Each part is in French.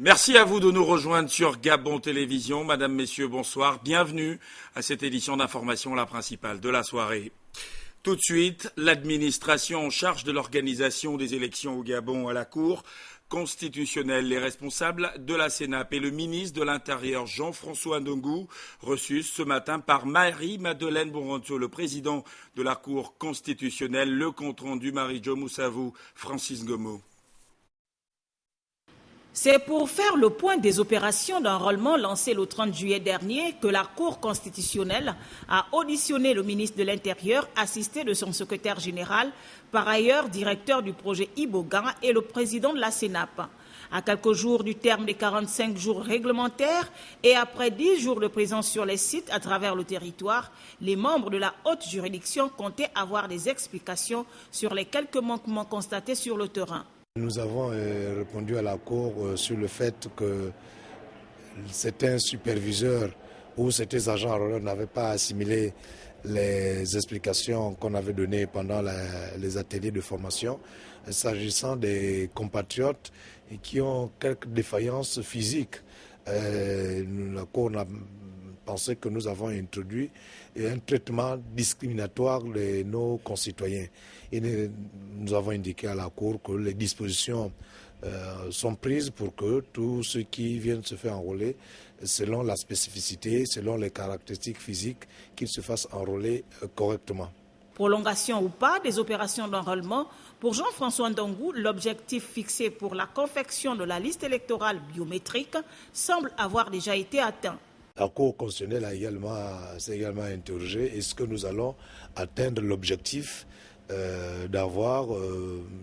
Merci à vous de nous rejoindre sur Gabon Télévision. Madame, Messieurs, bonsoir. Bienvenue à cette édition d'information, la principale de la soirée. Tout de suite, l'administration en charge de l'organisation des élections au Gabon à la Cour constitutionnelle, les responsables de la CENAP et le ministre de l'Intérieur Jean-François Ndongou, reçus ce matin par Marie-Madeleine Bonranto, le président de la Cour constitutionnelle. Le compte-rendu Marie-Jo Moussavou, Francis Gomo. C'est pour faire le point des opérations d'enrôlement lancées le 30 juillet dernier que la Cour constitutionnelle a auditionné le ministre de l'Intérieur, assisté de son secrétaire général, par ailleurs directeur du projet Ibogan et le président de la CENAP. À quelques jours du terme des 45 jours réglementaires et après 10 jours de présence sur les sites à travers le territoire, les membres de la haute juridiction comptaient avoir des explications sur les quelques manquements constatés sur le terrain. Nous avons répondu à la Cour sur le fait que certains superviseurs ou certains agents enrôleurs n'avaient pas assimilé les explications qu'on avait données pendant les ateliers de formation, s'agissant des compatriotes qui ont quelques défaillances physiques. La Cour a pensé que nous avons introduit un traitement discriminatoire de nos concitoyens. Et nous avons indiqué à la Cour que les dispositions sont prises pour que tous ceux qui viennent se faire enrôler, selon la spécificité, selon les caractéristiques physiques, qu'ils se fassent enrôler correctement. Prolongation ou pas des opérations d'enrôlement, pour Jean-François Ndongou, l'objectif fixé pour la confection de la liste électorale biométrique semble avoir déjà été atteint. La Cour constitutionnelle s'est également interrogée, est-ce que nous allons atteindre l'objectif d'avoir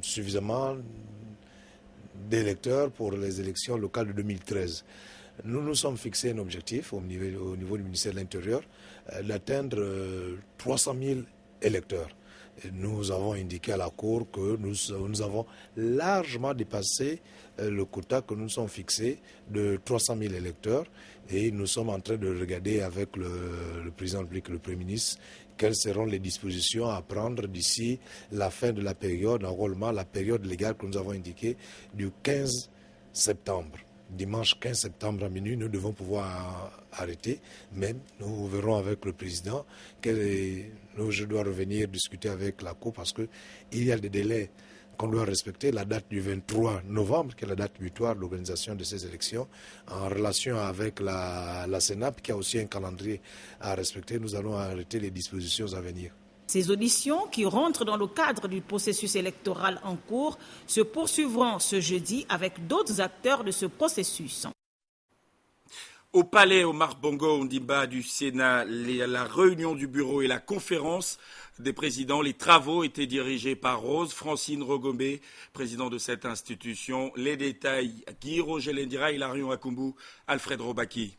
suffisamment d'électeurs pour les élections locales de 2013. Nous nous sommes fixés un objectif au niveau du ministère de l'Intérieur d'atteindre 300 000 électeurs. Et nous avons indiqué à la Cour que nous avons largement dépassé le quota que nous nous sommes fixés de 300 000 électeurs et nous sommes en train de regarder avec le président de la République et le Premier ministre quelles seront les dispositions à prendre d'ici la fin de la période d'enrôlement, la période légale que nous avons indiquée du 15 septembre. Dimanche 15 septembre à minuit, nous devons pouvoir arrêter, mais nous verrons avec le président je dois revenir discuter avec la Cour parce qu'il y a des délais qu'on doit respecter. La date du 23 novembre, qui est la date butoir de l'organisation de ces élections, en relation avec la CENAP, qui a aussi un calendrier à respecter, nous allons arrêter les dispositions à venir. Ces auditions, qui rentrent dans le cadre du processus électoral en cours, se poursuivront ce jeudi avec d'autres acteurs de ce processus. Au palais Omar Bongo Ondimba du Sénat, la réunion du bureau et la conférence des présidents, les travaux étaient dirigés par Rose Francine Rogombe, président de cette institution. Les détails, Guy Roger Lendira, Hilarion Akumbu, Alfred Robaki.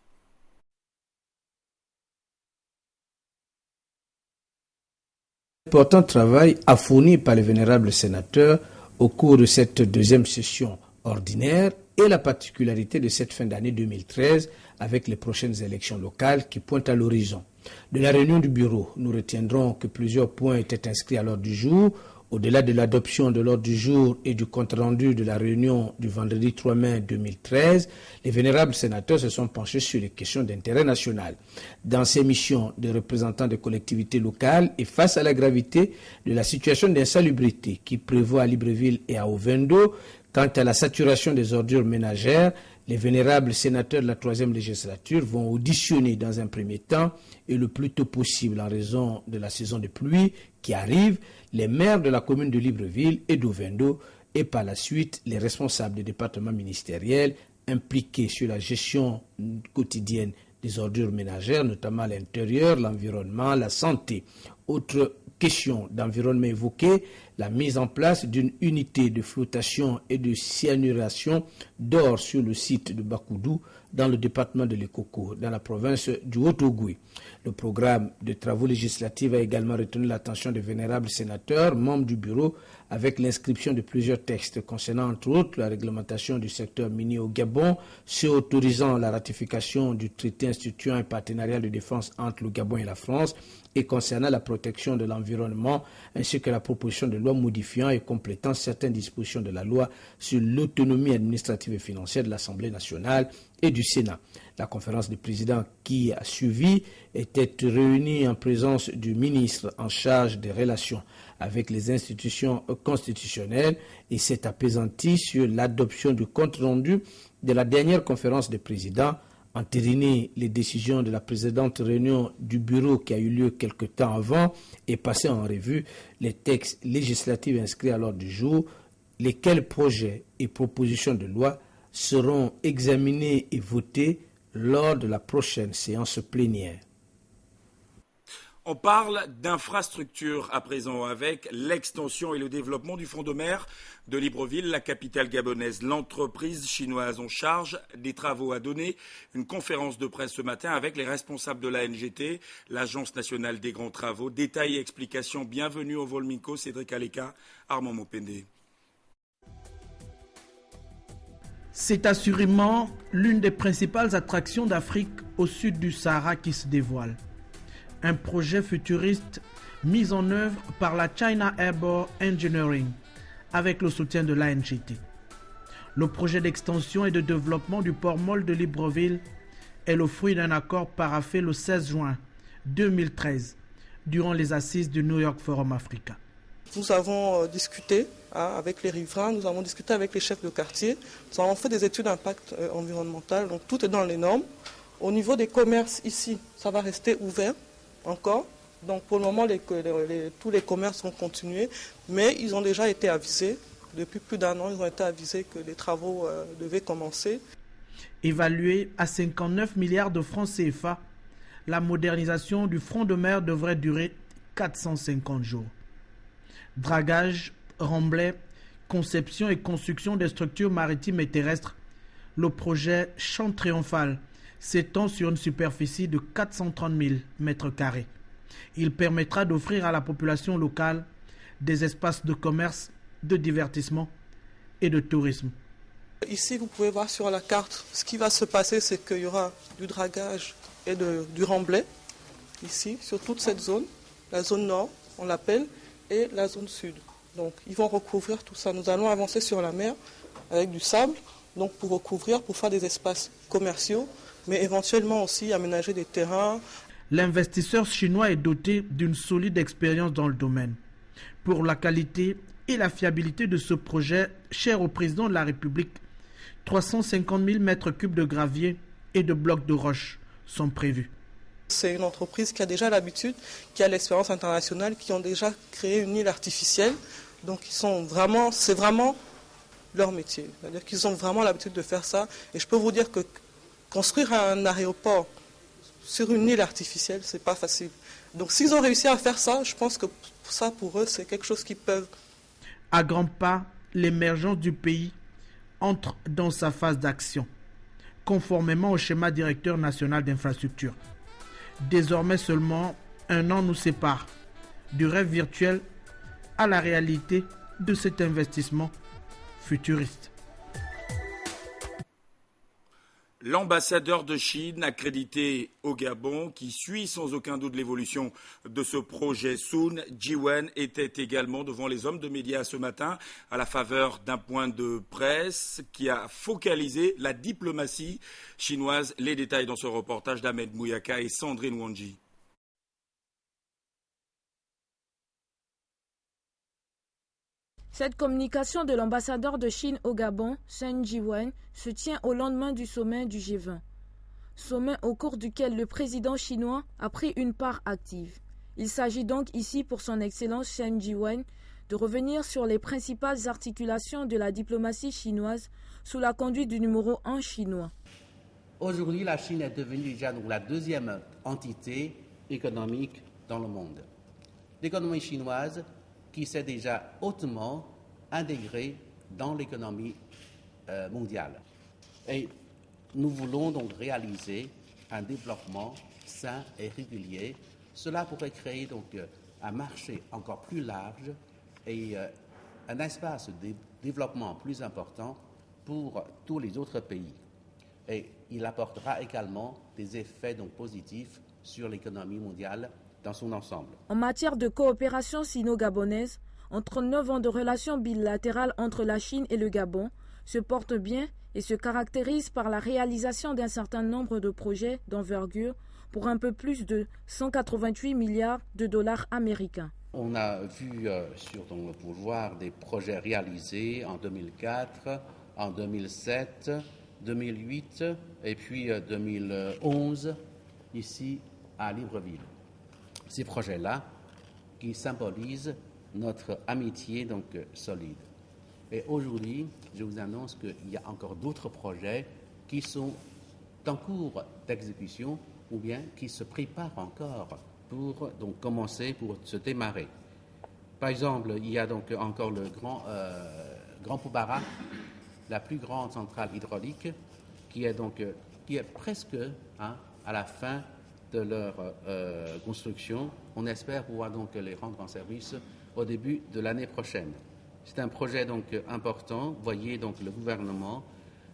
Important travail a fourni par les vénérables sénateurs au cours de cette deuxième session ordinaire et la particularité de cette fin d'année 2013 avec les prochaines élections locales qui pointent à l'horizon. De la réunion du bureau, nous retiendrons que plusieurs points étaient inscrits à l'ordre du jour. Au-delà de l'adoption de l'ordre du jour et du compte-rendu de la réunion du vendredi 3 mai 2013, les vénérables sénateurs se sont penchés sur les questions d'intérêt national. Dans ces missions de représentants des collectivités locales et face à la gravité de la situation d'insalubrité qui prévaut à Libreville et à Ovendo, quant à la saturation des ordures ménagères, les vénérables sénateurs de la 3e législature vont auditionner dans un premier temps et le plus tôt possible en raison de la saison de pluie qui arrive, les maires de la commune de Libreville et d'Ovendo et par la suite les responsables des départements ministériels impliqués sur la gestion quotidienne des ordures ménagères, notamment à l'intérieur, l'environnement, la santé. Autre question d'environnement évoquée, la mise en place d'une unité de flottation et de cyanuration d'or sur le site de Bakoudou dans le département de l'Ekoko, dans la province du Haut-Ogooué. Le programme de travaux législatifs a également retenu l'attention des vénérables sénateurs, membres du bureau, avec l'inscription de plusieurs textes concernant entre autres la réglementation du secteur minier au Gabon, ceux autorisant la ratification du traité instituant un partenariat de défense entre le Gabon et la France et concernant la protection de l'environnement, ainsi que la proposition de loi modifiant et complétant certaines dispositions de la loi sur l'autonomie administrative et financière de l'Assemblée nationale et du Sénat. La conférence des présidents qui a suivi était réunie en présence du ministre en charge des relations avec les institutions constitutionnelles et s'est apaisantie sur l'adoption du compte-rendu de la dernière conférence des présidents, entériner les décisions de la précédente réunion du bureau qui a eu lieu quelque temps avant et passer en revue les textes législatifs inscrits à l'ordre du jour, lesquels projets et propositions de loi seront examinés et votés lors de la prochaine séance plénière. On parle d'infrastructures à présent avec l'extension et le développement du front de mer de Libreville, la capitale gabonaise. L'entreprise chinoise en charge des travaux a donné une conférence de presse ce matin avec les responsables de l'ANGT, l'Agence nationale des grands travaux. Détails et explications, bienvenue au Volminco, Cédric Aleka, Armand Mopende. C'est assurément l'une des principales attractions d'Afrique au sud du Sahara qui se dévoile. Un projet futuriste mis en œuvre par la China Airborne Engineering avec le soutien de l'ANGT. Le projet d'extension et de développement du port MOL de Libreville est le fruit d'un accord paraphé le 16 juin 2013 durant les assises du New York Forum Africa. Nous avons discuté avec les riverains, nous avons discuté avec les chefs de quartier, nous avons fait des études d'impact environnemental, donc tout est dans les normes. Au niveau des commerces ici, ça va rester ouvert encore. Donc pour le moment, tous les commerces vont continuer, mais ils ont déjà été avisés. Depuis plus d'un an, ils ont été avisés que les travaux devaient commencer. Évalué à 59 milliards de francs CFA, la modernisation du front de mer devrait durer 450 jours. Dragage, remblai, conception et construction des structures maritimes et terrestres, le projet Champ Triomphal s'étend sur une superficie de 430 000 m². Il permettra d'offrir à la population locale des espaces de commerce, de divertissement et de tourisme. Ici, vous pouvez voir sur la carte, ce qui va se passer, c'est qu'il y aura du dragage et du remblai, ici, sur toute cette zone, la zone nord, on l'appelle, et la zone sud. Donc, ils vont recouvrir tout ça. Nous allons avancer sur la mer avec du sable, donc pour recouvrir, pour faire des espaces commerciaux, mais éventuellement aussi aménager des terrains. L'investisseur chinois est doté d'une solide expérience dans le domaine. Pour la qualité et la fiabilité de ce projet, cher au président de la République, 350 000 m³ de gravier et de blocs de roche sont prévus. C'est une entreprise qui a déjà l'habitude, qui a l'expérience internationale, qui ont déjà créé une île artificielle. Donc c'est vraiment leur métier. C'est-à-dire qu'ils ont vraiment l'habitude de faire ça. Et je peux vous dire que construire un aéroport sur une île artificielle, c'est pas facile. Donc s'ils ont réussi à faire ça, je pense que ça pour eux, c'est quelque chose qu'ils peuvent. À grands pas, l'émergence du pays entre dans sa phase d'action, conformément au schéma directeur national d'infrastructure. Désormais seulement un an nous sépare du rêve virtuel à la réalité de cet investissement futuriste. L'ambassadeur de Chine accrédité au Gabon, qui suit sans aucun doute l'évolution de ce projet Sun Jiwen, était également devant les hommes de médias ce matin à la faveur d'un point de presse qui a focalisé la diplomatie chinoise. Les détails dans ce reportage d'Ahmed Mouyaka et Sandrine Wanji. Cette communication de l'ambassadeur de Chine au Gabon, Sun Jiwen, se tient au lendemain du sommet du G20. Sommet au cours duquel le président chinois a pris une part active. Il s'agit donc ici pour son Excellence Sun Jiwen de revenir sur les principales articulations de la diplomatie chinoise sous la conduite du numéro 1 chinois. Aujourd'hui, la Chine est devenue déjà la deuxième entité économique dans le monde. L'économie chinoise qui s'est déjà hautement intégrée dans l'économie mondiale. Et nous voulons donc réaliser un développement sain et régulier. Cela pourrait créer donc un marché encore plus large et un espace de développement plus important pour tous les autres pays. Et il apportera également des effets donc positifs sur l'économie mondiale dans son ensemble. En matière de coopération sino-gabonaise, entre 9 ans de relations bilatérales entre la Chine et le Gabon se porte bien et se caractérise par la réalisation d'un certain nombre de projets d'envergure pour un peu plus de 188 milliards de dollars américains. On a vu sur le boulevard des projets réalisés en 2004, en 2007, 2008 et puis 2011 ici à Libreville. Ces projets-là qui symbolisent notre amitié donc solide. Et aujourd'hui, je vous annonce qu'il y a encore d'autres projets qui sont en cours d'exécution ou bien qui se préparent encore pour donc commencer, pour se démarrer. Par exemple, il y a donc encore le Grand Poubara, la plus grande centrale hydraulique, qui est presque à la fin de leur construction. On espère pouvoir donc les rendre en service au début de l'année prochaine. C'est un projet donc important. Vous voyez donc le gouvernement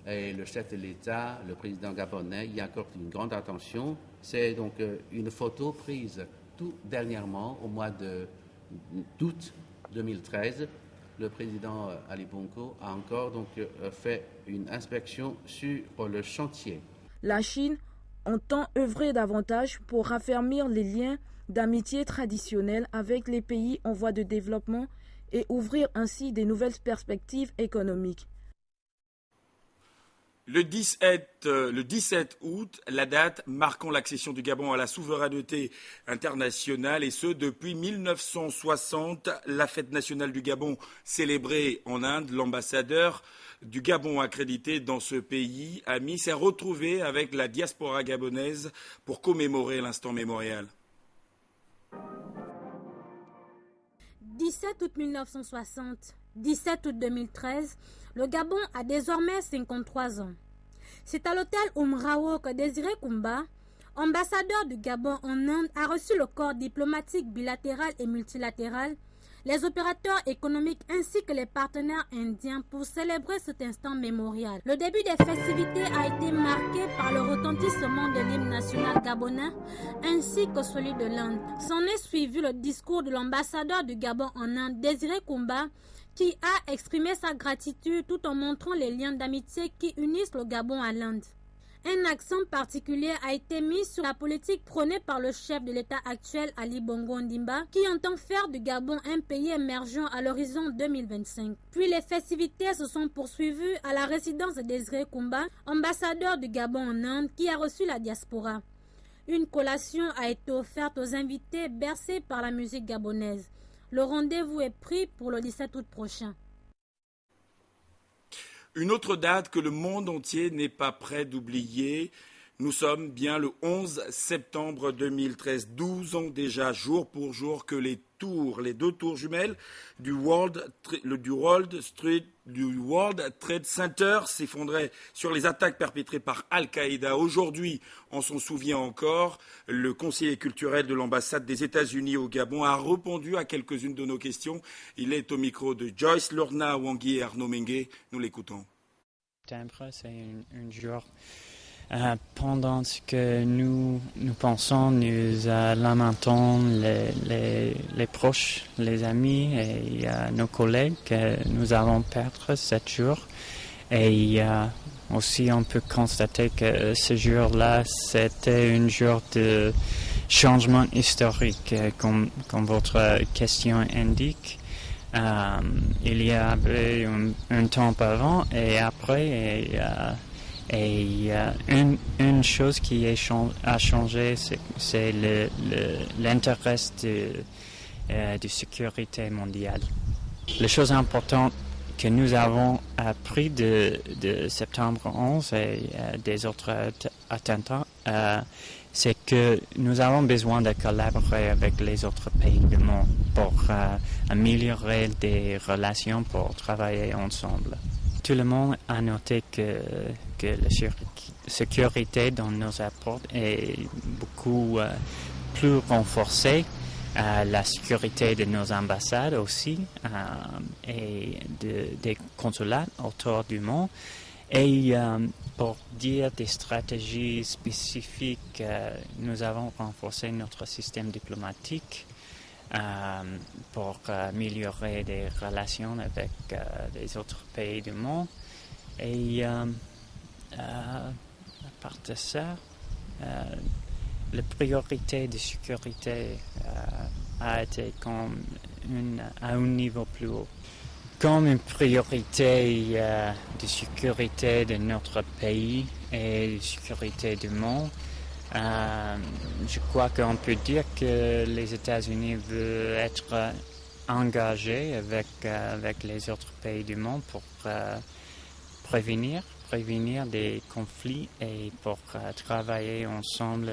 et le chef de l'État, le président gabonais, y accordent une grande attention. C'est donc une photo prise tout dernièrement au mois d'août 2013. Le président Ali Bongo a encore donc fait une inspection sur le chantier. La Chine entend œuvrer davantage pour raffermir les liens d'amitié traditionnels avec les pays en voie de développement et ouvrir ainsi des nouvelles perspectives économiques. Le 17 août, la date marquant l'accession du Gabon à la souveraineté internationale, et ce depuis 1960, la fête nationale du Gabon célébrée en Inde. L'ambassadeur du Gabon accrédité dans ce pays ami s'est retrouvé avec la diaspora gabonaise pour commémorer l'instant mémorial. 17 août 1960, 17 août 2013, le Gabon a désormais 53 ans. C'est à l'hôtel Umrao que Désiré Koumba, ambassadeur du Gabon en Inde, a reçu le corps diplomatique bilatéral et multilatéral, les opérateurs économiques ainsi que les partenaires indiens pour célébrer cet instant mémorial. Le début des festivités a été marqué par le retentissement de l'hymne national gabonais ainsi que celui de l'Inde. S'en est suivi le discours de l'ambassadeur du Gabon en Inde, Désiré Koumba, qui a exprimé sa gratitude tout en montrant les liens d'amitié qui unissent le Gabon à l'Inde. Un accent particulier a été mis sur la politique prônée par le chef de l'État actuel, Ali Bongo Ondimba, qui entend faire du Gabon un pays émergent à l'horizon 2025. Puis les festivités se sont poursuivies à la résidence de Désiré Koumba, ambassadeur du Gabon en Inde, qui a reçu la diaspora. Une collation a été offerte aux invités bercés par la musique gabonaise. Le rendez-vous est pris pour le 17 août prochain. Une autre date que le monde entier n'est pas prêt d'oublier. Nous sommes bien le 11 septembre 2013, 12 ans déjà, jour pour jour, que les deux tours jumelles du World Trade Center s'effondraient sur les attaques perpétrées par Al-Qaïda. Aujourd'hui, on s'en souvient encore, le conseiller culturel de l'ambassade des États-Unis au Gabon a répondu à quelques-unes de nos questions. Il est au micro de Joyce Lorna Wangui et Arnaud Mengue. Nous l'écoutons. Septembre, c'est un jour pendant que nous pensons, nous lamentons les proches, les amis et nos collègues que nous allons perdre ce jour. Et aussi, on peut constater que ce jour-là, c'était un jour de changement historique, comme votre question indique. Il y avait un temps avant et après, et une chose qui a changé, c'est l'intérêt de sécurité mondiale. Les choses importantes que nous avons appris de septembre 11 et des autres attentats, c'est que nous avons besoin de collaborer avec les autres pays du monde pour améliorer des relations, pour travailler ensemble. Tout le monde a noté que la sécurité dans nos aéroports est beaucoup plus renforcée. La sécurité de nos ambassades aussi et des consulats autour du monde. Et pour dire des stratégies spécifiques, nous avons renforcé notre système diplomatique pour améliorer des relations avec les autres pays du monde. Et à part de ça, la priorité de sécurité a été à un niveau plus haut. Comme une priorité de sécurité de notre pays et de sécurité du monde, je crois qu'on peut dire que les États-Unis veulent être engagés avec les autres pays du monde pour prévenir des conflits et pour travailler ensemble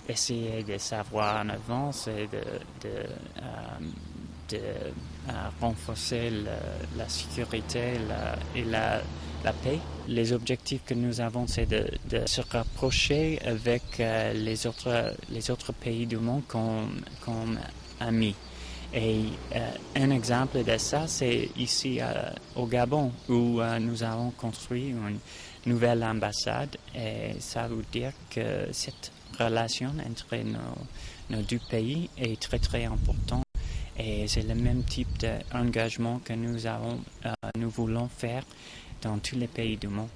essayer de savoir en avance et de renforcer la sécurité et la paix. Les objectifs que nous avons, c'est de se rapprocher avec les autres pays du monde comme amis. Et un exemple de ça, c'est ici au Gabon, où nous avons construit une nouvelle ambassade. Et ça veut dire que cette relation entre nos deux pays est très très importante. Et c'est le même type d'engagement que nous voulons faire dans tous les pays du monde.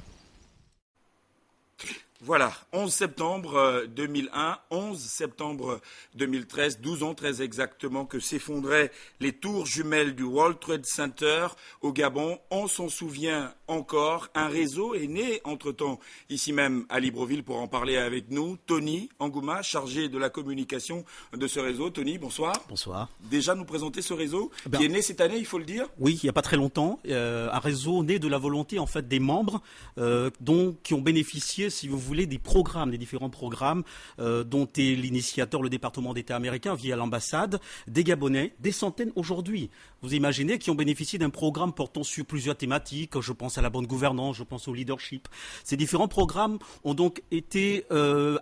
Voilà, 11 septembre 2001, 11 septembre 2013, 12 ans très exactement que s'effondraient les tours jumelles du World Trade Center au Gabon. On s'en souvient encore. Un réseau est né entre-temps ici même à Libreville pour en parler avec nous. Tony Angouma, chargé de la communication de ce réseau. Tony, bonsoir. Bonsoir. Déjà nous présenter ce réseau qui est né cette année, il faut le dire. Oui, il n'y a pas très longtemps. Un réseau né de la volonté en fait des membres qui ont bénéficié, si vous voulez, des différents programmes dont est l'initiateur le département d'État américain via l'ambassade, des Gabonais, des centaines aujourd'hui. Vous imaginez qui ont bénéficié d'un programme portant sur plusieurs thématiques. Je pense à la bonne gouvernance, je pense au leadership. Ces différents programmes ont donc été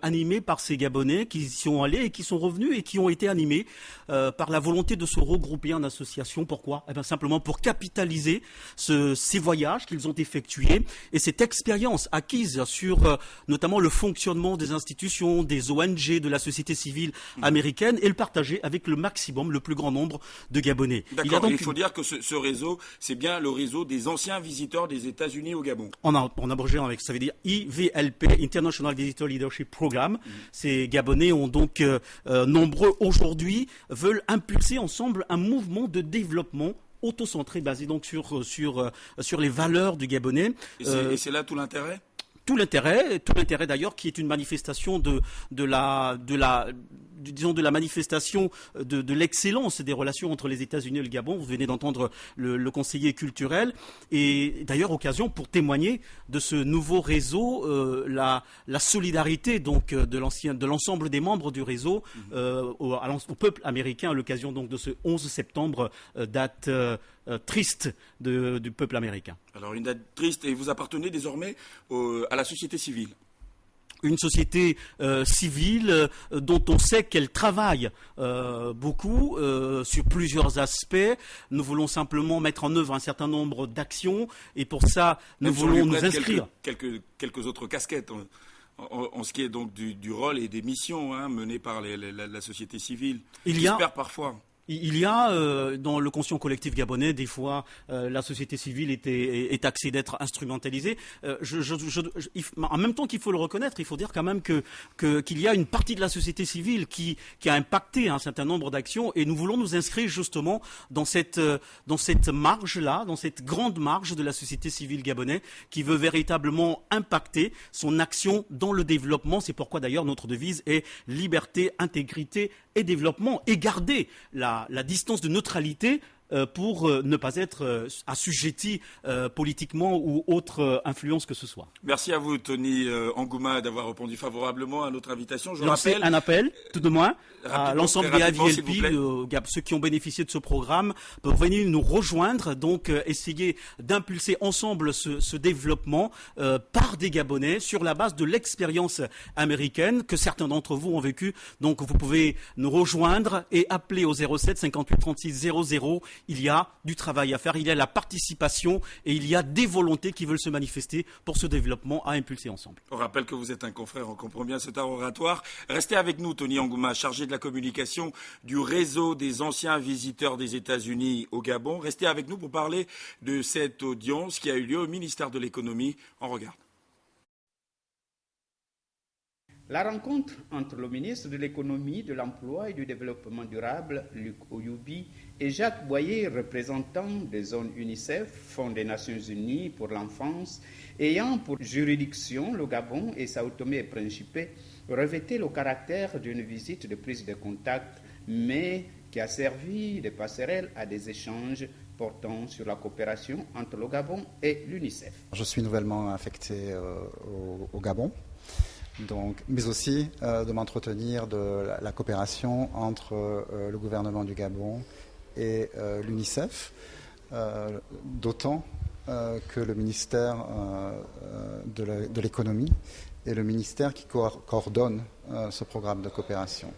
animés par ces Gabonais qui y sont allés et qui sont revenus et qui ont été animés par la volonté de se regrouper en association. Pourquoi ? Eh bien, simplement pour capitaliser ces voyages qu'ils ont effectués et cette expérience acquise sur notamment le fonctionnement des institutions, des ONG, de la société civile américaine et le partager avec le maximum, le plus grand nombre de Gabonais. D'accord, il faut dire que ce réseau, c'est bien le réseau des anciens visiteurs des États-Unis au Gabon. En abrégeant avec, ça veut dire IVLP, International Visitor Leadership Program. Ces Gabonais ont donc, nombreux aujourd'hui, veulent impulser ensemble un mouvement de développement auto-centré, basé donc sur les valeurs du Gabonais. Et c'est là tout l'intérêt ? Tout l'intérêt d'ailleurs, qui est une manifestation de la manifestation de l'excellence des relations entre les États-Unis et le Gabon. Vous venez d'entendre le conseiller culturel et d'ailleurs occasion pour témoigner de ce nouveau réseau, la solidarité donc de l'ensemble des membres du réseau au peuple américain à l'occasion donc de ce 11 septembre, date triste du peuple américain. Alors une date triste, et vous appartenez désormais à la société civile. Une société civile dont on sait qu'elle travaille beaucoup sur plusieurs aspects. Nous voulons simplement mettre en œuvre un certain nombre d'actions et pour ça, nous voulons nous inscrire. Quelques autres casquettes en ce qui est donc du rôle et des missions menées par la société civile. J'espère parfois. Il y a dans le conscient collectif gabonais des fois la société civile est taxée d'être instrumentalisée. En même temps qu'il faut le reconnaître, il faut dire quand même qu'il y a une partie de la société civile qui a impacté un certain nombre d'actions et nous voulons nous inscrire justement dans cette marge-là, dans cette grande marge de la société civile gabonaise qui veut véritablement impacter son action dans le développement. C'est pourquoi d'ailleurs notre devise est liberté, intégrité et développement et garder la distance de neutralité pour ne pas être assujetti politiquement ou autre influence que ce soit. Merci à vous, Tony Angouma, d'avoir répondu favorablement à notre invitation. Je rappelle un appel, tout de moins, à l'ensemble des AVLP, ceux qui ont bénéficié de ce programme, peuvent venir nous rejoindre, donc essayer d'impulser ensemble ce développement par des Gabonais sur la base de l'expérience américaine que certains d'entre vous ont vécu. Donc vous pouvez nous rejoindre et appeler au 07 58 36 00. Il y a du travail à faire, il y a la participation et il y a des volontés qui veulent se manifester pour ce développement à impulser ensemble. On rappelle que vous êtes un confrère, on comprend bien cet oratoire. Restez avec nous, Tony Angouma, chargé de la communication du réseau des anciens visiteurs des États-Unis au Gabon. Restez avec nous pour parler de cette audience qui a eu lieu au ministère de l'économie. On regarde. La rencontre entre le ministre de l'économie, de l'emploi et du développement durable, Luc Oyoubi, et Jacques Boyer, représentant des zones UNICEF, Fonds des Nations Unies pour l'enfance, ayant pour juridiction le Gabon et Sao Tomé et Principe, revêtait le caractère d'une visite de prise de contact, mais qui a servi de passerelle à des échanges portant sur la coopération entre le Gabon et l'UNICEF. Je suis nouvellement affecté au Gabon, mais aussi de m'entretenir de la coopération entre le gouvernement du Gabon et l'UNICEF, d'autant que le ministère de l'économie est le ministère qui coordonne ce programme de coopération.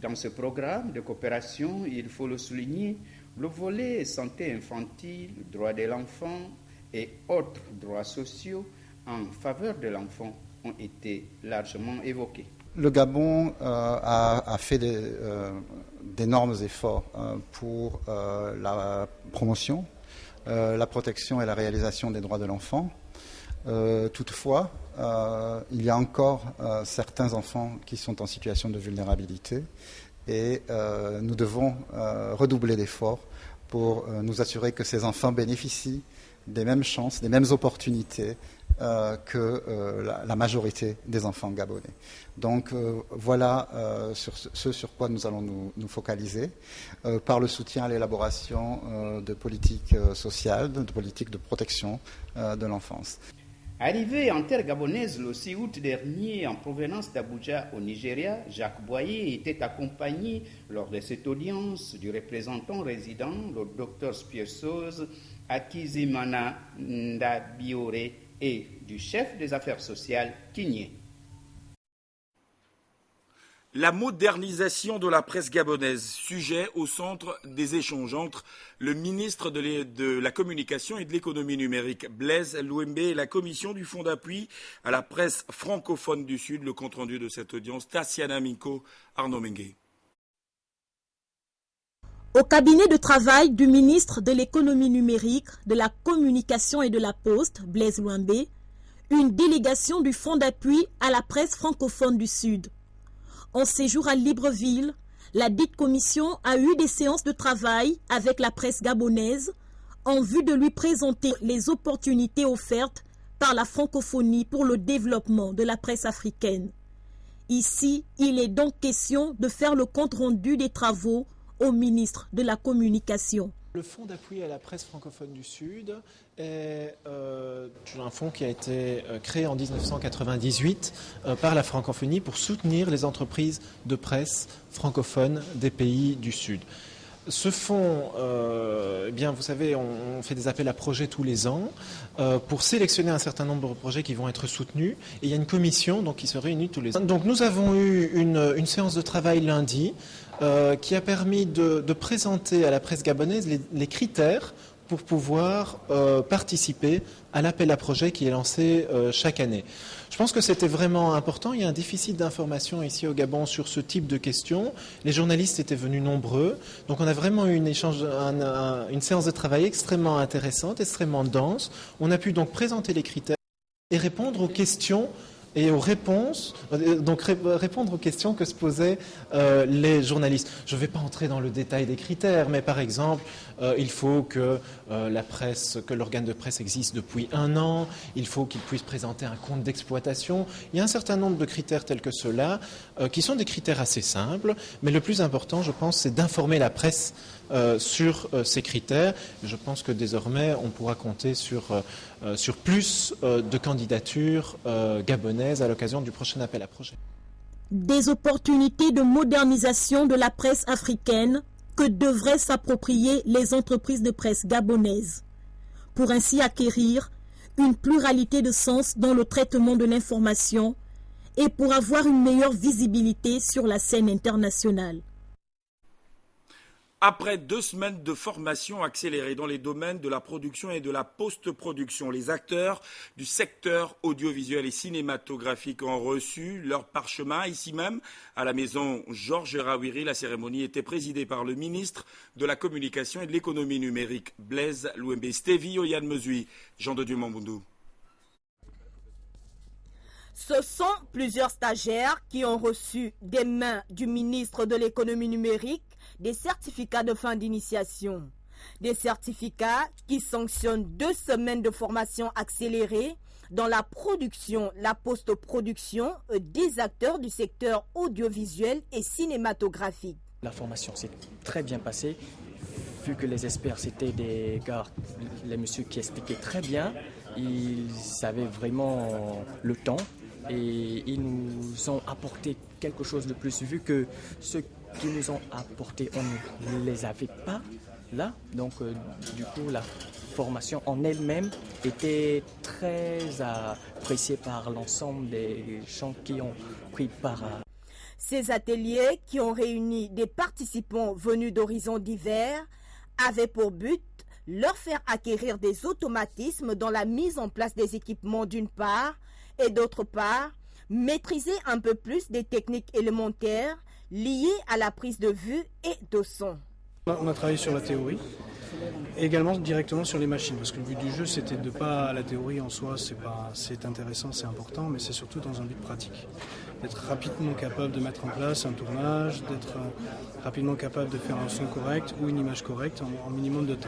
Dans ce programme de coopération, il faut le souligner, le volet santé infantile, droits de l'enfant et autres droits sociaux en faveur de l'enfant ont été largement évoqués. Le Gabon a fait d'énormes efforts pour la promotion, la protection et la réalisation des droits de l'enfant. Toutefois, il y a encore certains enfants qui sont en situation de vulnérabilité et nous devons redoubler d'efforts pour nous assurer que ces enfants bénéficient des mêmes chances, des mêmes opportunités que la majorité des enfants gabonais. Donc voilà ce sur quoi nous allons nous focaliser par le soutien à l'élaboration de politiques sociales, de politiques de protection de l'enfance. Arrivé en terre gabonaise le 6 août dernier en provenance d'Abuja au Nigeria, Jacques Boyer était accompagné lors de cette audience du représentant résident, le Dr Spiesos Akizimana Ndabiore, et du chef des affaires sociales Kinyé. La modernisation de la presse gabonaise, sujet au centre des échanges entre le ministre de la Communication et de l'Économie numérique, Blaise Louembe, et la commission du Fonds d'appui à la presse francophone du Sud. Le compte-rendu de cette audience, Tassiana Minko, Arnaud Mengue. Au cabinet de travail du ministre de l'Économie numérique, de la Communication et de la Poste, Blaise Louembe, une délégation du Fonds d'appui à la presse francophone du Sud. En séjour à Libreville, la dite commission a eu des séances de travail avec la presse gabonaise en vue de lui présenter les opportunités offertes par la francophonie pour le développement de la presse africaine. Ici, il est donc question de faire le compte-rendu des travaux au ministre de la Communication. Le Fonds d'appui à la presse francophone du Sud est un fonds qui a été créé en 1998 par la francophonie pour soutenir les entreprises de presse francophones des pays du Sud. Ce fonds, vous savez, on fait des appels à projets tous les ans pour sélectionner un certain nombre de projets qui vont être soutenus. Et il y a une commission qui se réunit tous les ans. Donc nous avons eu une séance de travail lundi qui a permis de présenter à la presse gabonaise les critères pour pouvoir participer à l'appel à projet qui est lancé chaque année. Je pense que c'était vraiment important. Il y a un déficit d'information ici au Gabon sur ce type de questions. Les journalistes étaient venus nombreux. Donc on a vraiment eu une séance de travail extrêmement intéressante, extrêmement dense. On a pu donc présenter les critères et répondre aux questions et aux réponses, répondre aux questions que se posaient les journalistes. Je ne vais pas entrer dans le détail des critères, mais par exemple, il faut que l'organe de presse existe depuis 1 an, il faut qu'il puisse présenter un compte d'exploitation. Il y a un certain nombre de critères tels que ceux-là, qui sont des critères assez simples, mais le plus important, je pense, c'est d'informer la presse sur ces critères. Je pense que désormais, on pourra compter sur plus de candidatures gabonaises à l'occasion du prochain appel à projet. Des opportunités de modernisation de la presse africaine que devraient s'approprier les entreprises de presse gabonaises, pour ainsi acquérir une pluralité de sens dans le traitement de l'information et pour avoir une meilleure visibilité sur la scène internationale. Après 2 semaines de formation accélérée dans les domaines de la production et de la post-production, les acteurs du secteur audiovisuel et cinématographique ont reçu leur parchemin ici même à la maison Georges Rawiri. La cérémonie était présidée par le ministre de la Communication et de l'Économie numérique, Blaise Louembe. Stevie Oyane Mesui, Jean de Dieu Mamboundou. Ce sont plusieurs stagiaires qui ont reçu des mains du ministre de l'Économie numérique des certificats de fin d'initiation. Des certificats qui sanctionnent 2 semaines de formation accélérée dans la production, la post-production des acteurs du secteur audiovisuel et cinématographique. La formation s'est très bien passée, vu que les experts c'était des gars, les messieurs qui expliquaient très bien, ils avaient vraiment le temps. Et ils nous ont apporté quelque chose de plus, vu que ceux qui nous ont apporté, on ne les avait pas là. Donc, du coup, la formation en elle-même était très appréciée par l'ensemble des gens qui ont pris part à... Ces ateliers, qui ont réuni des participants venus d'horizons divers, avaient pour but leur faire acquérir des automatismes dans la mise en place des équipements d'une part, et d'autre part, maîtriser un peu plus des techniques élémentaires liées à la prise de vue et de son. On a travaillé sur la théorie, et également directement sur les machines, parce que le but du jeu, c'était de pas, la théorie en soi, c'est intéressant, c'est important, mais c'est surtout dans un but pratique. D'être rapidement capable de mettre en place un tournage, d'être rapidement capable de faire un son correct ou une image correcte en minimum de temps.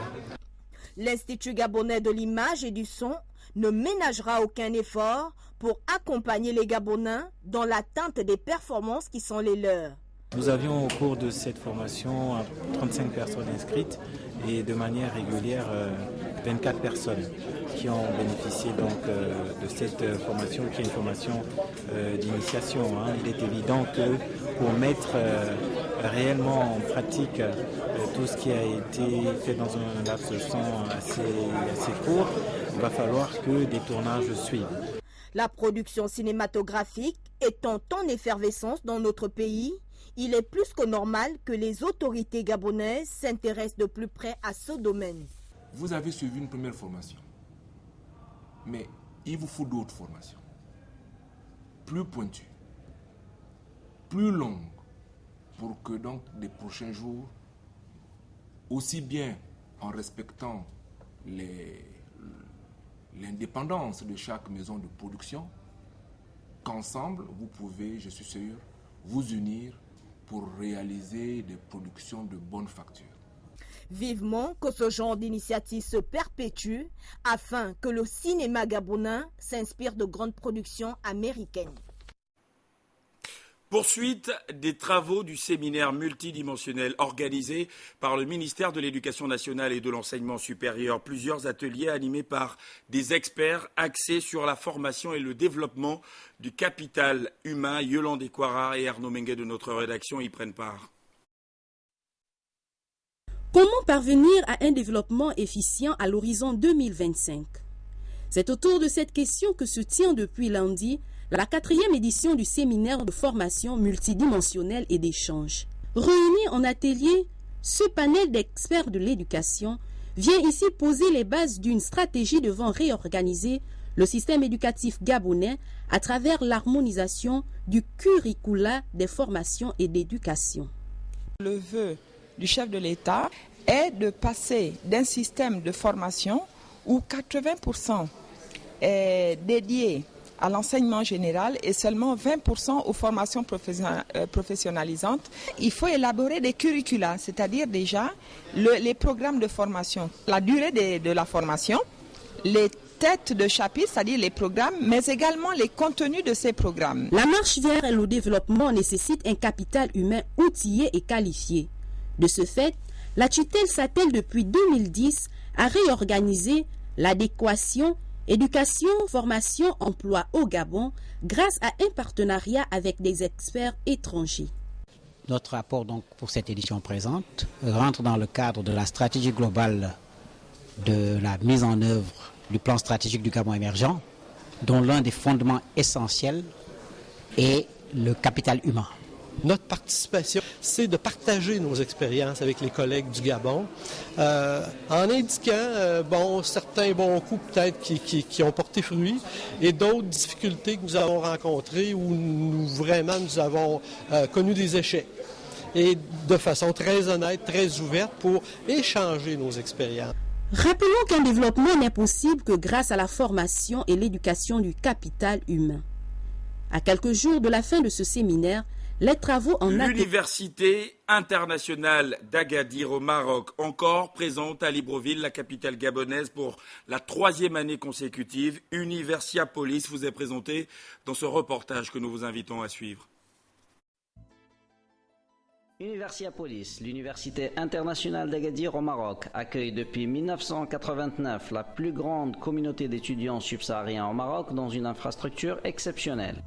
L'Institut gabonais de l'image et du son ne ménagera aucun effort pour accompagner les Gabonais dans l'atteinte des performances qui sont les leurs. Nous avions au cours de cette formation 35 personnes inscrites et de manière régulière 24 personnes qui ont bénéficié donc de cette formation qui est une formation d'initiation. Il est évident que pour mettre réellement en pratique tout ce qui a été fait dans un laps de temps assez court, il va falloir que des tournages suivent. La production cinématographique étant en effervescence dans notre pays, il est plus que normal que les autorités gabonaises s'intéressent de plus près à ce domaine. Vous avez suivi une première formation, mais il vous faut d'autres formations, plus pointues, plus longues, pour que donc les prochains jours, aussi bien en respectant l'indépendance de chaque maison de production, qu'ensemble, vous pouvez, je suis sûr, vous unir pour réaliser des productions de bonne facture. Vivement que ce genre d'initiative se perpétue afin que le cinéma gabonais s'inspire de grandes productions américaines. Poursuite des travaux du séminaire multidimensionnel organisé par le ministère de l'Éducation nationale et de l'Enseignement supérieur. Plusieurs ateliers animés par des experts axés sur la formation et le développement du capital humain. Yolande Ekwara et Arnaud Mengue de notre rédaction y prennent part. Comment parvenir à un développement efficient à l'horizon 2025? C'est autour de cette question que se tient depuis lundi la 4e édition du séminaire de formation multidimensionnelle et d'échange. Réunis en atelier, ce panel d'experts de l'éducation vient ici poser les bases d'une stratégie devant réorganiser le système éducatif gabonais à travers l'harmonisation du curricula des formations et d'éducation. Le vœu du chef de l'État est de passer d'un système de formation où 80% est dédié à l'enseignement général et seulement 20% aux formations professionnalisantes. Il faut élaborer des curricula, c'est-à-dire déjà les programmes de formation, la durée de la formation, les têtes de chapitre, c'est-à-dire les programmes, mais également les contenus de ces programmes. La marche vers le développement nécessite un capital humain outillé et qualifié. De ce fait, la tutelle s'attelle depuis 2010 à réorganiser l'adéquation, éducation, formation, emploi au Gabon grâce à un partenariat avec des experts étrangers. Notre rapport donc pour cette édition présente rentre dans le cadre de la stratégie globale de la mise en œuvre du plan stratégique du Gabon émergent, dont l'un des fondements essentiels est le capital humain. Notre participation, c'est de partager nos expériences avec les collègues du Gabon, en indiquant certains bons coups peut-être qui ont porté fruit et d'autres difficultés que nous avons rencontrées où nous avons connu des échecs. Et de façon très honnête, très ouverte pour échanger nos expériences. Rappelons qu'un développement n'est possible que grâce à la formation et l'éducation du capital humain. À quelques jours de la fin de ce séminaire, les travaux en L'Université internationale d'Agadir au Maroc, encore présente à Libreville, la capitale gabonaise, pour la 3e année consécutive. Universiapolis vous est présenté dans ce reportage que nous vous invitons à suivre. Universiapolis, l'Université internationale d'Agadir au Maroc, accueille depuis 1989 la plus grande communauté d'étudiants subsahariens au Maroc dans une infrastructure exceptionnelle.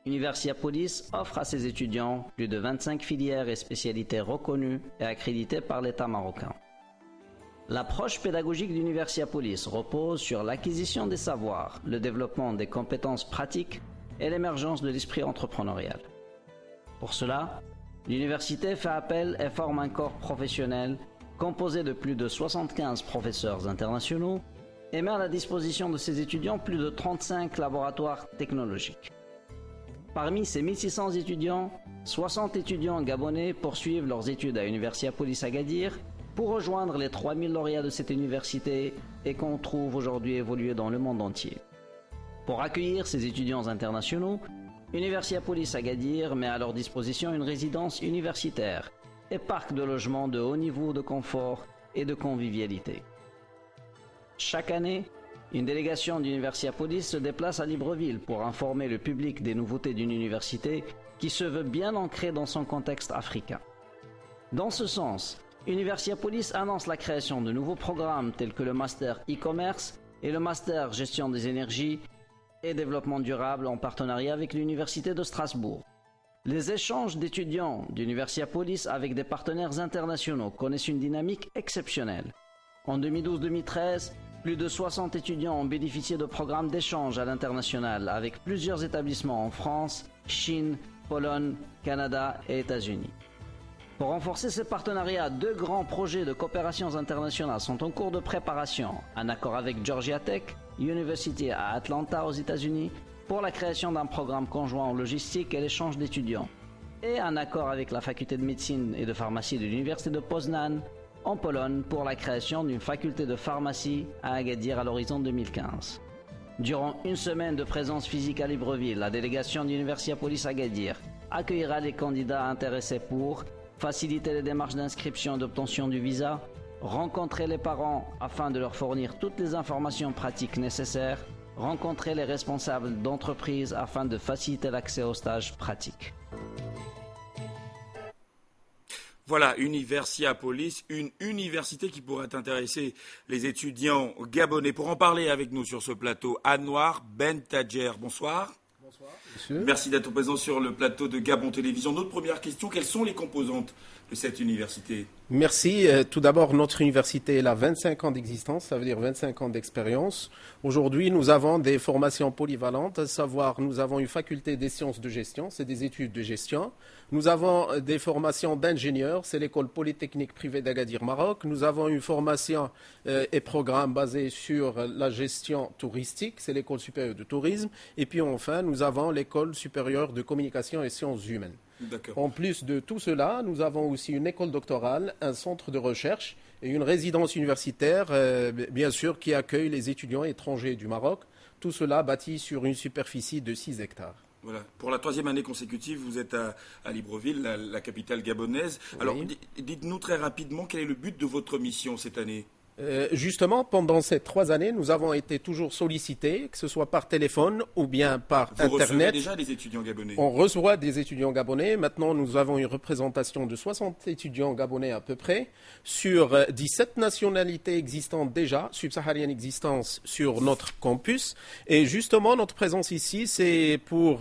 Universiapolis offre à ses étudiants plus de 25 filières et spécialités reconnues et accréditées par l'État marocain. L'approche pédagogique d'Universiapolis repose sur l'acquisition des savoirs, le développement des compétences pratiques et l'émergence de l'esprit entrepreneurial. Pour cela, l'université fait appel et forme un corps professionnel composé de plus de 75 professeurs internationaux et met à la disposition de ses étudiants plus de 35 laboratoires technologiques. Parmi ces 1600 étudiants, 60 étudiants gabonais poursuivent leurs études à Universiapolis Agadir pour rejoindre les 3000 lauréats de cette université et qu'on trouve aujourd'hui évoluer dans le monde entier. Pour accueillir ces étudiants internationaux, Universiapolis Agadir met à leur disposition une résidence universitaire et parc de logements de haut niveau de confort et de convivialité. Chaque année, une délégation d'Universiapolis se déplace à Libreville pour informer le public des nouveautés d'une université qui se veut bien ancrée dans son contexte africain. Dans ce sens, Universiapolis annonce la création de nouveaux programmes tels que le Master e-commerce et le Master Gestion des énergies et développement durable en partenariat avec l'Université de Strasbourg. Les échanges d'étudiants d'Universiapolis avec des partenaires internationaux connaissent une dynamique exceptionnelle. En 2012-2013, plus de 60 étudiants ont bénéficié de programmes d'échange à l'international avec plusieurs établissements en France, Chine, Pologne, Canada et États-Unis. Pour renforcer ces partenariats, 2 grands projets de coopérations internationales sont en cours de préparation, un accord avec Georgia Tech, University à Atlanta aux États-Unis, pour la création d'un programme conjoint en logistique et l'échange d'étudiants, et un accord avec la faculté de médecine et de pharmacie de l'Université de Poznan, en Pologne, pour la création d'une faculté de pharmacie à Agadir à l'horizon 2015. Durant une semaine de présence physique à Libreville, la délégation d'Universiapolis Agadir accueillera les candidats intéressés pour faciliter les démarches d'inscription et d'obtention du visa, rencontrer les parents afin de leur fournir toutes les informations pratiques nécessaires, rencontrer les responsables d'entreprise afin de faciliter l'accès aux stages pratiques. Voilà, Universiapolis, une université qui pourrait intéresser les étudiants gabonais. Pour en parler avec nous sur ce plateau, Anouar Bentadjer, bonsoir. Bonsoir, monsieur. Merci d'être présent sur le plateau de Gabon Télévision. Notre première question, quelles sont les composantes de cette université ? Merci. Tout d'abord, notre université elle a 25 ans d'existence, ça veut dire 25 ans d'expérience. Aujourd'hui, nous avons des formations polyvalentes, à savoir nous avons une faculté des sciences de gestion, c'est des études de gestion. Nous avons des formations d'ingénieurs, c'est l'école polytechnique privée d'Agadir Maroc. Nous avons une formation et programme basé sur la gestion touristique, c'est l'école supérieure de tourisme. Et puis enfin, nous avons l'école supérieure de communication et sciences humaines. En plus de tout cela, nous avons aussi une école doctorale, un centre de recherche et une résidence universitaire, bien sûr, qui accueille les étudiants étrangers du Maroc. Tout cela bâti sur une superficie de 6 hectares. Voilà. Pour la 3e année consécutive, vous êtes à Libreville, la capitale gabonaise. Oui. Alors, dites-nous très rapidement quel est le but de votre mission cette année ? Justement, pendant ces 3 années, nous avons été toujours sollicités, que ce soit par téléphone ou bien par Vous recevez Internet. déjà des étudiants gabonais? On reçoit des étudiants gabonais. Maintenant, nous avons une représentation de 60 étudiants gabonais à peu près, sur 17 nationalités existantes déjà, subsahariennes existantes sur notre campus. Et justement, notre présence ici, c'est pour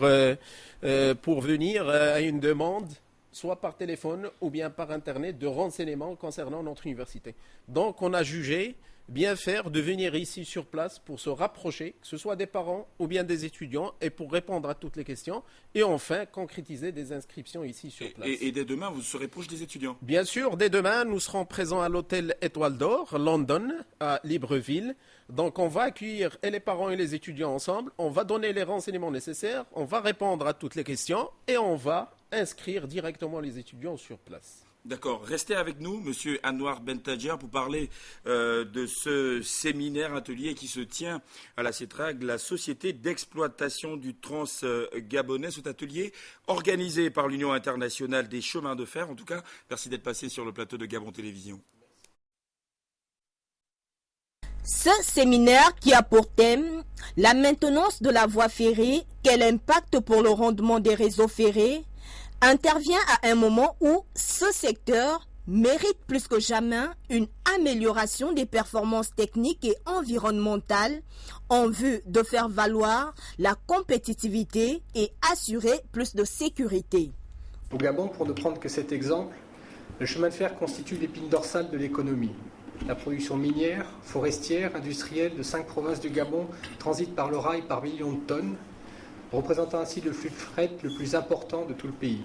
venir à une demande, soit par téléphone ou bien par Internet, de renseignements concernant notre université. Donc, on a jugé bien faire de venir ici sur place pour se rapprocher, que ce soit des parents ou bien des étudiants, et pour répondre à toutes les questions, et enfin concrétiser des inscriptions ici sur place. Et dès demain, vous serez proche des étudiants? Bien sûr, dès demain, nous serons présents à l'hôtel Étoile d'Or, London, à Libreville. Donc, on va accueillir et les parents et les étudiants ensemble, on va donner les renseignements nécessaires, on va répondre à toutes les questions, et on va inscrire directement les étudiants sur place. D'accord. Restez avec nous, Monsieur Anwar Bentadjer, pour parler de ce séminaire atelier qui se tient à la CETRAG, la Société d'exploitation du Trans-Gabonais. Cet atelier organisé par l'Union internationale des chemins de fer. En tout cas, merci d'être passé sur le plateau de Gabon Télévision. Ce séminaire qui a pour thème la maintenance de la voie ferrée, quel impact pour le rendement des réseaux ferrés, intervient à un moment où ce secteur mérite plus que jamais une amélioration des performances techniques et environnementales en vue de faire valoir la compétitivité et assurer plus de sécurité. Au Gabon, pour ne prendre que cet exemple, le chemin de fer constitue l'épine dorsale de l'économie. La production minière, forestière, industrielle de 5 provinces du Gabon transite par le rail par millions de tonnes, représentant ainsi le flux de fret le plus important de tout le pays.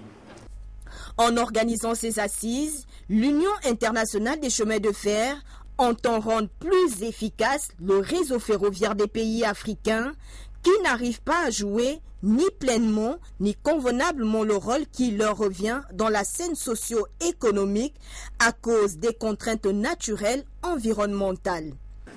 En organisant ces assises, l'Union internationale des chemins de fer entend rendre plus efficace le réseau ferroviaire des pays africains qui n'arrivent pas à jouer ni pleinement ni convenablement le rôle qui leur revient dans la scène socio-économique à cause des contraintes naturelles environnementales.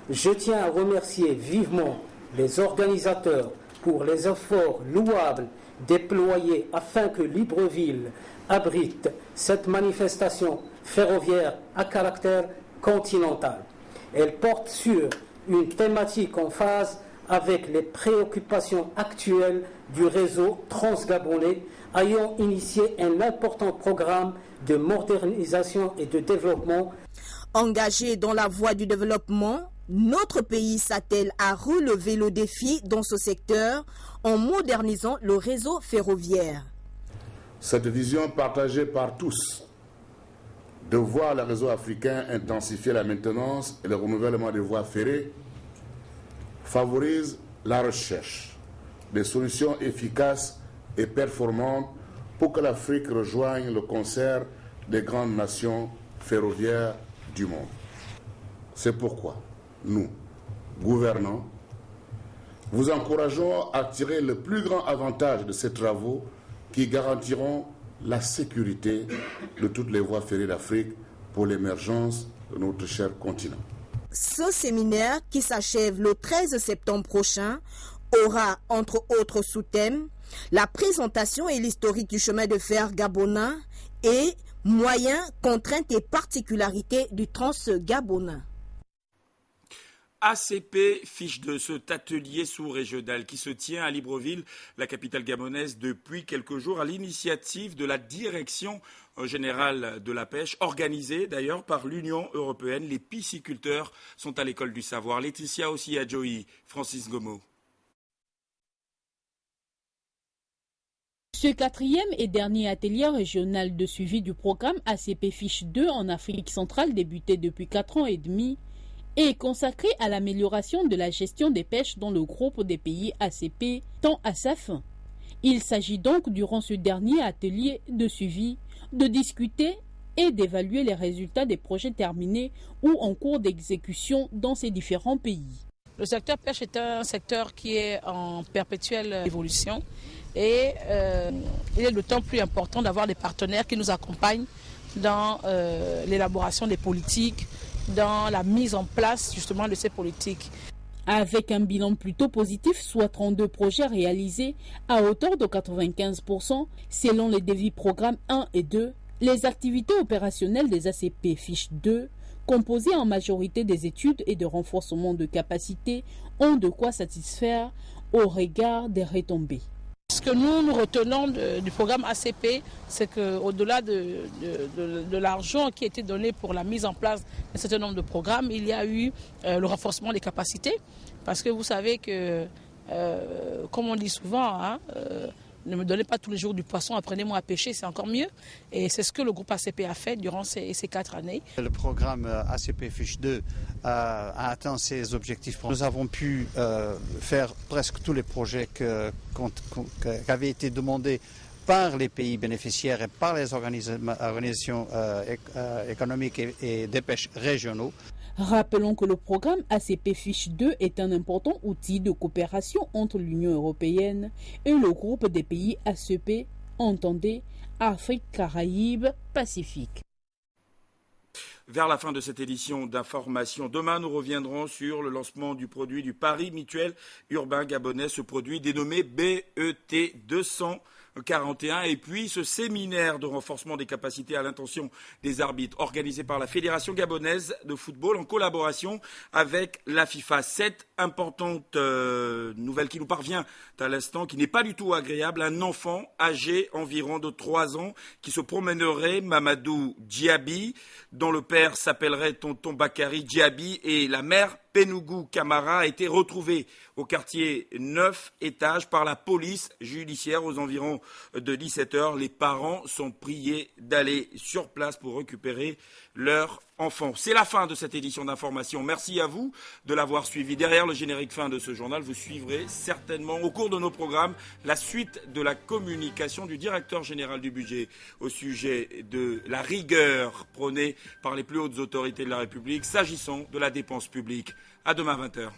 Je tiens à remercier vivement les organisateurs pour les efforts louables déployés afin que Libreville abrite cette manifestation ferroviaire à caractère continental. Elle porte sur une thématique en phase avec les préoccupations actuelles du réseau transgabonais, ayant initié un important programme de modernisation et de développement. Engagé dans la voie du développement, notre pays s'attelle à relever le défi dans ce secteur en modernisant le réseau ferroviaire. Cette vision partagée par tous de voir le réseau africain intensifier la maintenance et le renouvellement des voies ferrées favorise la recherche des solutions efficaces et performantes pour que l'Afrique rejoigne le concert des grandes nations ferroviaires du monde. C'est pourquoi nous, gouvernants, vous encourageons à tirer le plus grand avantage de ces travaux qui garantiront la sécurité de toutes les voies ferrées d'Afrique pour l'émergence de notre cher continent. Ce séminaire, qui s'achève le 13 septembre prochain, aura entre autres sous-thèmes la présentation et l'historique du chemin de fer gabonais et moyens, contraintes et particularités du trans-gabonais. ACP fiche de cet atelier sous-régional qui se tient à Libreville, la capitale gabonaise, depuis quelques jours à l'initiative de la Direction générale de la pêche, organisée d'ailleurs par l'Union européenne. Les pisciculteurs sont à l'école du savoir. Laetitia aussi à Joey, Francis Gomo. Ce 4e et dernier atelier régional de suivi du programme ACP Fiche 2 en Afrique centrale, débuté depuis 4 ans et demi, est consacré à l'amélioration de la gestion des pêches dans le groupe des pays ACP tend à sa fin. Il s'agit donc durant ce dernier atelier de suivi de discuter et d'évaluer les résultats des projets terminés ou en cours d'exécution dans ces différents pays. Le secteur pêche est un secteur qui est en perpétuelle évolution et il est d'autant plus important d'avoir des partenaires qui nous accompagnent dans l'élaboration des politiques, dans la mise en place justement de ces politiques. Avec un bilan plutôt positif, soit 32 projets réalisés à hauteur de 95% selon les devis programmes 1 et 2, les activités opérationnelles des ACP Fiche 2 composés en majorité des études et de renforcement de capacités, ont de quoi satisfaire au regard des retombées. Ce que nous retenons du programme ACP, c'est qu'au-delà de l'argent qui a été donné pour la mise en place d'un certain nombre de programmes, il y a eu le renforcement des capacités. Parce que vous savez que, comme on dit souvent, ne me donnez pas tous les jours du poisson, apprenez-moi à pêcher, c'est encore mieux. Et c'est ce que le groupe ACP a fait durant ces 4 années. Le programme ACP Fiche 2 a atteint ses objectifs. Nous avons pu faire presque tous les projets qui avaient été demandés par les pays bénéficiaires et par les organisations économiques et des pêches régionaux. Rappelons que le programme ACP Fiche 2 est un important outil de coopération entre l'Union européenne et le groupe des pays ACP, entendez Afrique, Caraïbes, Pacifique. Vers la fin de cette édition d'information, demain nous reviendrons sur le lancement du produit du Pari Mutuel Urbain Gabonais, ce produit dénommé BET 241, et puis ce séminaire de renforcement des capacités à l'intention des arbitres organisé par la Fédération gabonaise de football en collaboration avec la FIFA. Cette importante nouvelle qui nous parvient à l'instant, qui n'est pas du tout agréable, un enfant âgé environ de 3 ans qui se promènerait, Mamadou Diaby, dont le père s'appellerait Tonton Bakary Diaby et la mère Pénougou Camara, a été retrouvée au quartier 9 étages par la police judiciaire aux environs de 17h. Les parents sont priés d'aller sur place pour récupérer leur enfant. C'est la fin de cette édition d'information. Merci à vous de l'avoir suivi. Derrière le générique fin de ce journal, vous suivrez certainement au cours de nos programmes la suite de la communication du directeur général du budget au sujet de la rigueur prônée par les plus hautes autorités de la République s'agissant de la dépense publique. À demain 20h.